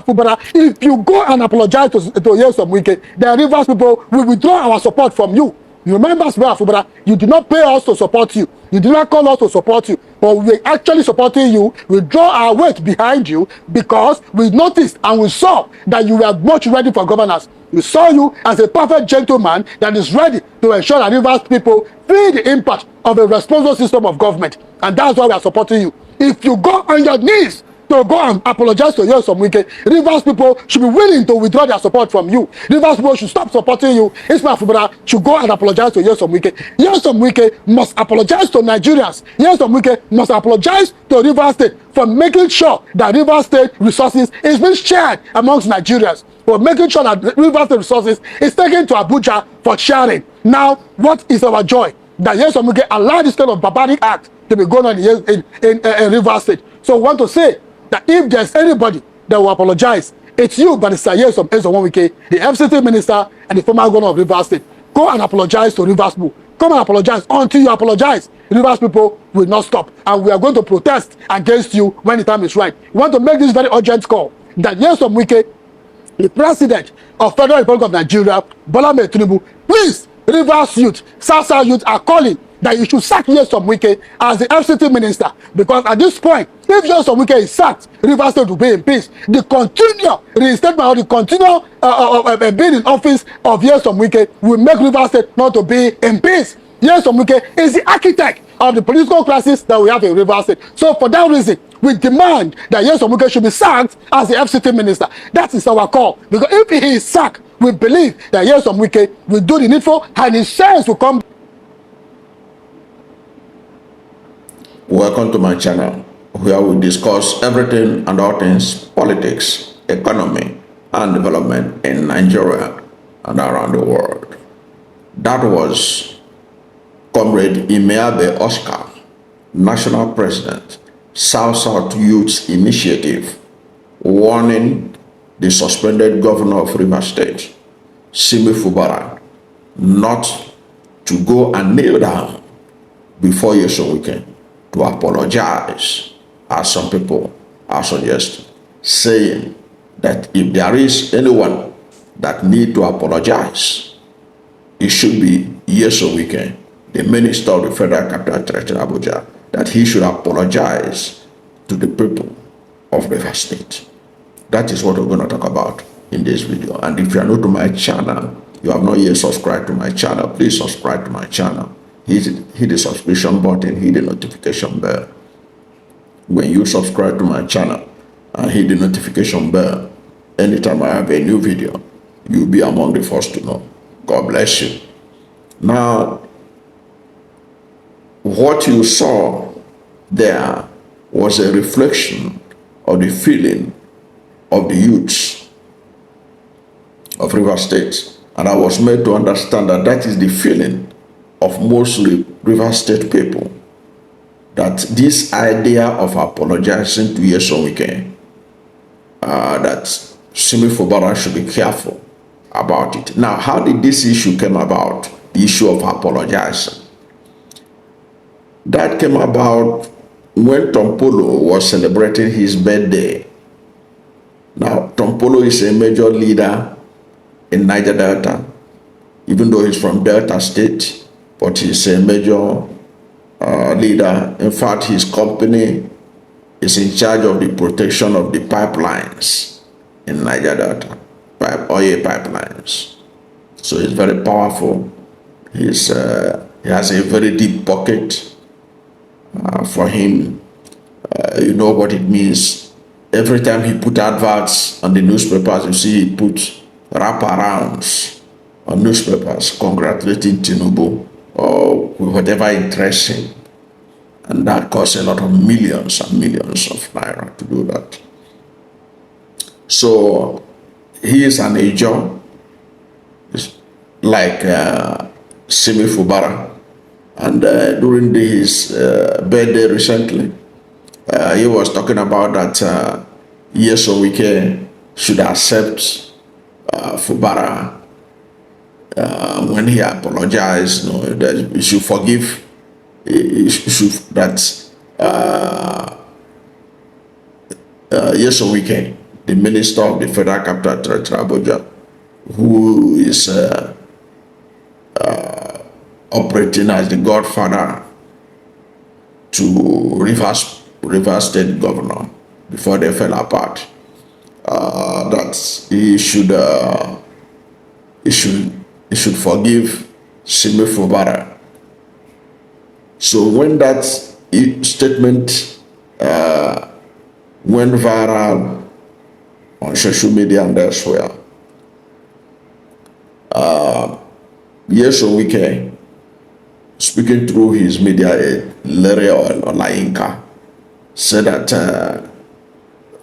Fubara, if you go and apologize to Nyesom Wike, the Rivers people will withdraw our support from you. You remember, Fubara, you did not pay us to support you. You did not call us to support you. But we're actually supporting you. We draw our weight behind you because we noticed and we saw that you were much ready for governance. We saw you as a perfect gentleman that is ready to ensure that Rivers people feel the impact of a responsible system of government. And that's why we are supporting you. If you go on your knees to go and apologize to Nyesom Wike, Rivers people should be willing to withdraw their support from you. Rivers people should stop supporting you. Ismail Fubara should go and apologize to Nyesom Wike. Nyesom Wike must apologize to Nigerians. Nyesom Wike must apologize to Rivers State for making sure that Rivers State resources is being shared amongst Nigerians. For making sure that Rivers State resources is taken to Abuja for sharing. Now, what is our joy? That Nyesom Wike allowed this kind of barbaric act to be going on in Rivers State. So we want to say that if there's anybody that will apologize, it's you, but it's Nyesom Wike, the FCT minister and the former governor of Rivers State. Go and apologize to Rivers people. Come and apologize. Until you apologize, Rivers people will not stop. And we are going to protest against you when the time is right. We want to make this very urgent call that Nyesom Wike, the president of Federal Republic of Nigeria, Bola Ahmed Tinubu, please, Rivers youth, South Youth are calling that you should sack Nyesom Wike as the FCT minister, because at this point, if Nyesom Wike is sacked, Rivers State will be in peace. The continual reinstatement or the continual being in office of Nyesom Wike will make Rivers State not to be in peace. Nyesom Wike is the architect of the political crisis that we have in Rivers State. So for that reason, we demand that Nyesom Wike should be sacked as the FCT minister. That is our call. Because if he is sacked, we believe that Nyesom Wike will do the needful and his shares will come. Welcome to my channel, where we discuss everything and all things politics, economy, and development in Nigeria and around the world. That was Comrade Imeabe Oscar, National President, South Youths Initiative, warning the suspended governor of Rivers State, Simi Fubara, not to go and kneel down before Nyesom Wike to apologize, as some people are suggesting, saying that if there is anyone that need to apologize, it should be Nyesom Wike, the Minister of the Federal Capital Territory, Abuja, that he should apologize to the people of Rivers State. That is what we're going to talk about in this video. And if you are new to my channel, you have not yet subscribed to my channel, please subscribe to my channel. Hit the subscription button, hit the notification bell. When you subscribe to my channel and hit the notification bell, anytime I have a new video, you'll be among the first to know. God bless you. Now, what you saw there was a reflection of the feeling of the youths of Rivers State. And I was made to understand that that is the feeling of mostly Rivers State people, that this idea of apologizing to Nyesom Wike, that Simi Fubara should be careful about it. Now, how did this issue come about, the issue of apologizing? That came about when Tompolo was celebrating his birthday. Now, Tompolo is a major leader in Niger Delta, even though he's from Delta State, but he's a major leader. In fact, his company is in charge of the protection of the pipelines in Niger Delta, oil pipelines. So he's very powerful. He has a very deep pocket. For him, you know what it means. Every time he put adverts on the newspapers, you see he put wraparounds on newspapers congratulating Tinubu or whatever interests him. And that costs a lot of millions and millions of naira to do that. So he is an agent, like Simi Fubara. And during his birthday recently, he was talking about that Nyesom Wike should accept Fubara when he apologized. You know, that he should forgive. Nyesom Wike the Minister of the Federal Capital Territory, Abuja, who is operating as the godfather to Rivers State Governor before they fell apart. That he should forgive Simi Fubara. So when that statement went viral on social media and elsewhere, Nyesom Wike, speaking through his media aide, Larry Olayinka, said that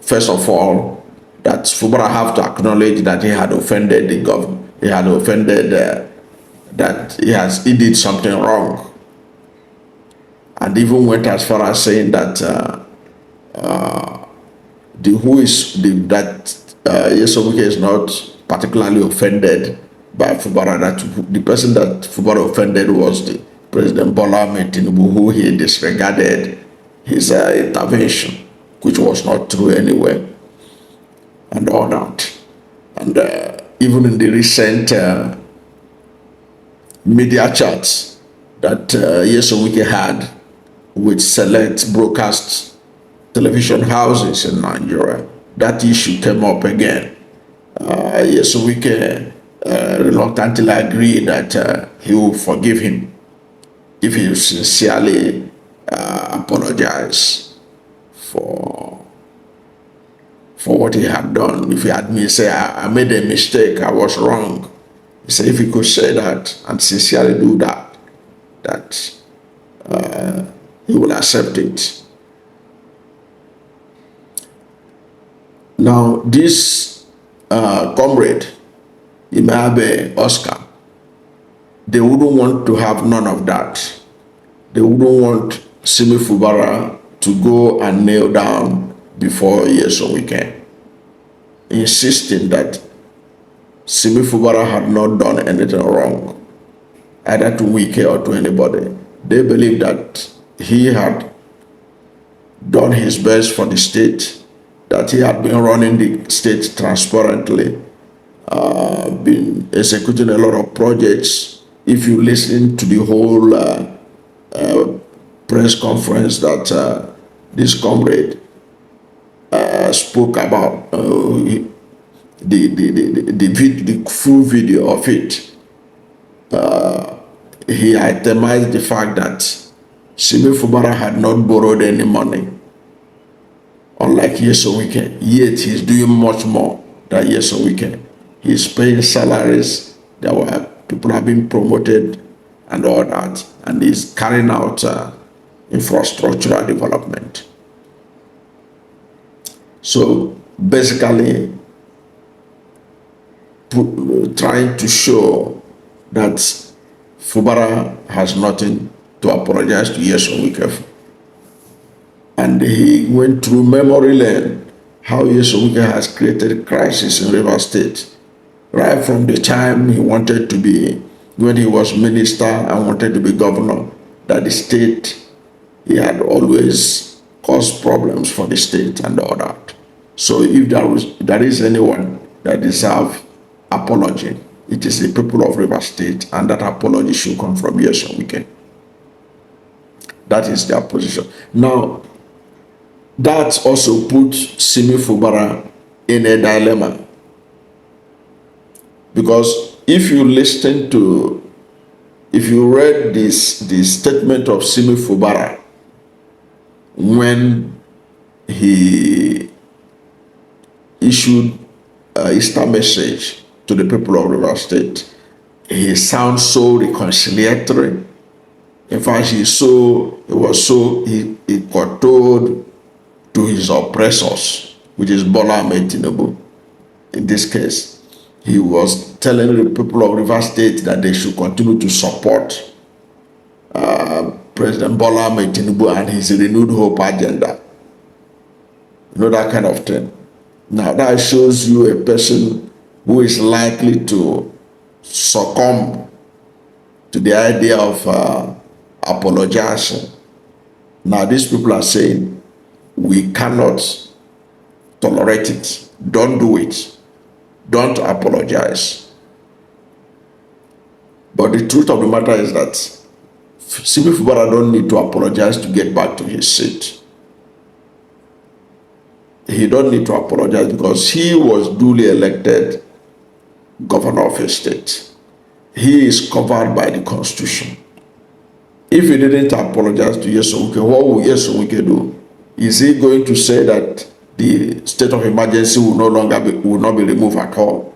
first of all, that Fubara have to acknowledge that he had offended the government. He had offended that he did something wrong, and even went as far as saying that Nyesom Wike is not particularly offended by Fubara. That the person that Fubara offended was the President Bola Ahmed Tinubu, who he disregarded his intervention, which was not true anyway, and all that. And even in the recent media chats that Nyesom Wike had with select broadcast television houses in Nigeria, that issue came up again. Nyesom Wike reluctantly agreed that he will forgive him if he sincerely apologize for what he had done. If he had say, I made a mistake, I was wrong. He said if he could say that and sincerely do that, he will accept it. Now, this comrade, Imabe Oscar, they wouldn't want to have none of that. They wouldn't want Simi Fubara to go and kneel down before Nyesom Wike, insisting that Simi Fubara had not done anything wrong, either to Wike or to anybody. They believe that he had done his best for the state, that he had been running the state transparently, been executing a lot of projects. If you listen to the whole press conference that this comrade spoke about, the full video of it, he itemized the fact that Simi Fubara had not borrowed any money, unlike Nyesom Wike, yet he's doing much more than Nyesom Wike. He's paying salaries, there were people have been promoted and all that, and he's carrying out infrastructural development. So basically, trying to show that Fubara has nothing to apologize to Nyesom Wike for. And he went through memory lane how Nyesom Wike has created a crisis in Rivers State, right from the time he wanted to be, when he was minister and wanted to be governor, that the state, he had always caused problems for the state and all that. So if there is anyone that deserves apology, it is the people of Rivers State, and that apology should come from Nyesom Wike. That is their position. Now, that also puts Simi Fubara in a dilemma, because if you read the statement of Simi Fubara when he issued an Easter message to the people of Rivers State, he sounds so reconciliatory. In fact, he got told to his oppressors, which is Bola Ahmed Tinubu. In this case, he was telling the people of Rivers State that they should continue to support President Bola Ahmed Tinubu and his renewed hope agenda. You know, that kind of thing. Now, that shows you a person who is likely to succumb to the idea of apologizing. Now, these people are saying, we cannot tolerate it. don't do it. Don't apologize. But the truth of the matter is that Simi Fubara don't need to apologize to get back to his seat. He don't need to apologize because he was duly elected governor of a state. He is covered by the constitution. If he didn't apologize to Nyesom, what will Nyesom do? Is he going to say that the state of emergency will not be removed at all?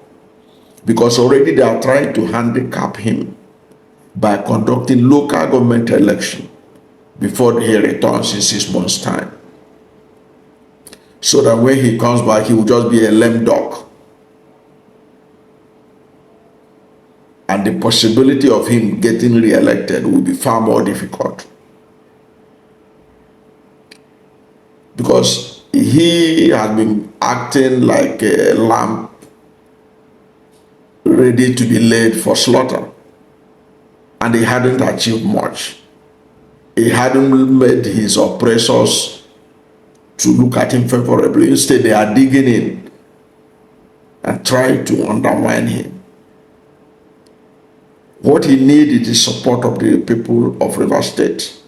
Because already they are trying to handicap him by conducting local government election before he returns in 6 months' time. So that when he comes back, he will just be a lame duck. And the possibility of him getting re-elected will be far more difficult. Because he has been acting like a lamb ready to be laid for slaughter. And he hadn't achieved much. He hadn't made his oppressors to look at him favorably. Instead, they are digging in and trying to undermine him. What he needs is the support of the people of Rivers State,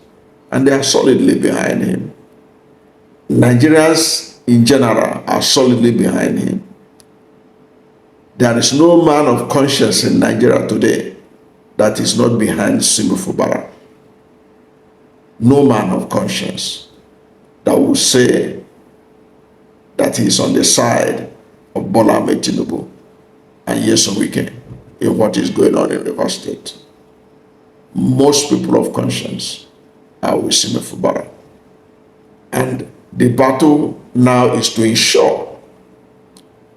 and they are solidly behind him. Nigerians in general are solidly behind him. There is no man of conscience in Nigeria today that is not behind Simi Fubara. No man of conscience that will say that he is on the side of Bola Ahmed Tinubu and Nyesom Wike in what is going on in Rivers State. Most people of conscience are with Simi Fubara. And the battle now is to ensure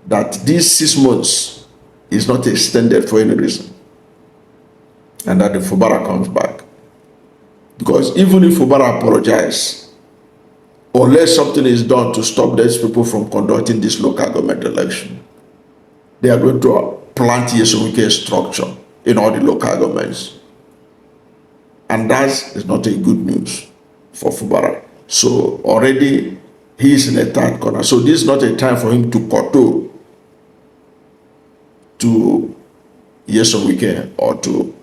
that these 6 months is not extended for any reason, and that the Fubara comes back. Because even if Fubara apologizes, unless something is done to stop these people from conducting this local government election, they are going to plant Nyesom Wike structure in all the local governments. And that is not a good news for Fubara. So already he is in a tight corner. So this is not a time for him to kowtow to Nyesom Wike or to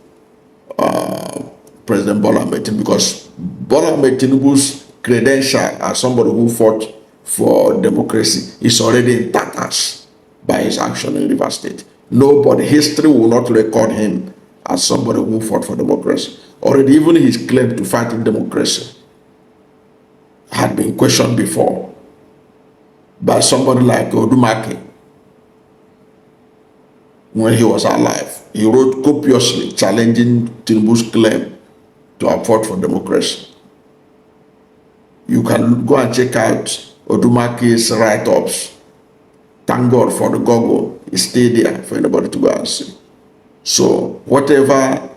President Bola Ahmed Tinubu, because Bola Ahmed Tinubu's credential as somebody who fought for democracy is already in tatters by his action in Rivers State. Nobody, history will not record him as somebody who fought for democracy. Already even his claim to fight in democracy had been questioned before by somebody like Odumake when he was alive. He wrote copiously challenging Tinubu's claim to have fought for democracy. You can go and check out Odumake's write-ups. Thank God for the Google. It stayed there for anybody to go and see. So whatever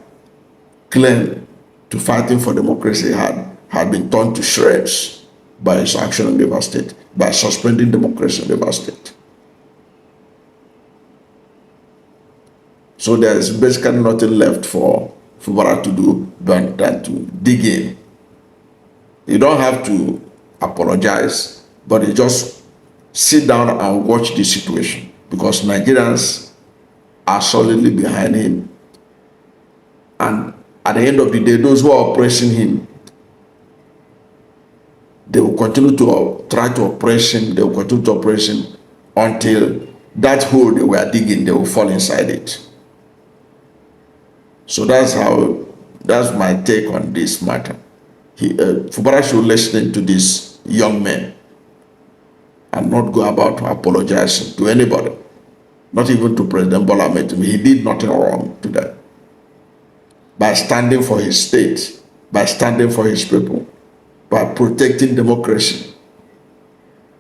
claim to fighting for democracy had been torn to shreds by his action in Rivers State, by suspending democracy in Rivers State. So there's basically nothing left for Fubara to do than to dig in. You don't have to apologize, but you just sit down and watch the situation, because Nigerians are solidly behind him. And at the end of the day, those who are oppressing him, they will continue to try to oppress him. They will continue to oppress him until that hole they were digging, they will fall inside it. So that's my take on this matter. Fubara should listen to these young men and not go about apologizing to anybody, not even to President Bola Ahmed Tinubu. He did nothing wrong to them. By standing for his state, by standing for his people, by protecting democracy,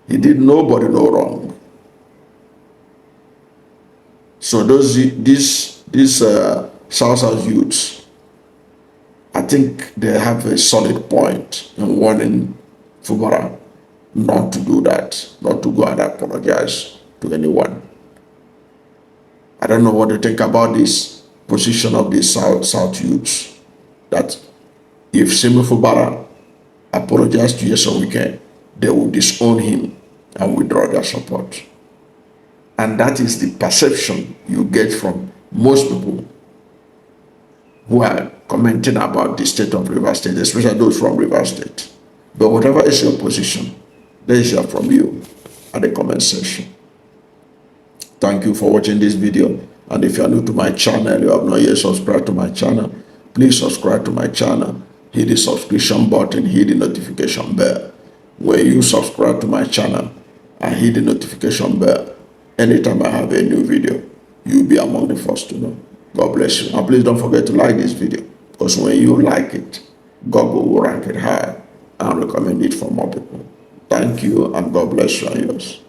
he did nobody no wrong. So these South youths, I think they have a solid point in warning Fubara not to do that, not to go and apologize to anyone. I don't know what you think about this position of these South youths, that if Simi Fubara apologized to Nyesom Wike, they will disown him and withdraw their support. And that is the perception you get from most people who are commenting about the state of Rivers State, especially those from Rivers State. But whatever is your position, let's hear from you at the comment section. Thank you for watching this video. And if you are new to my channel, you have not yet subscribed to my channel, please subscribe to my channel. Hit the subscription button, hit the notification bell. When you subscribe to my channel and hit the notification bell, anytime I have a new video, you'll be among the first to know. God bless you. And please don't forget to like this video, because when you like it, Google will rank it high and recommend it for more people. Thank you, and God bless you and yours.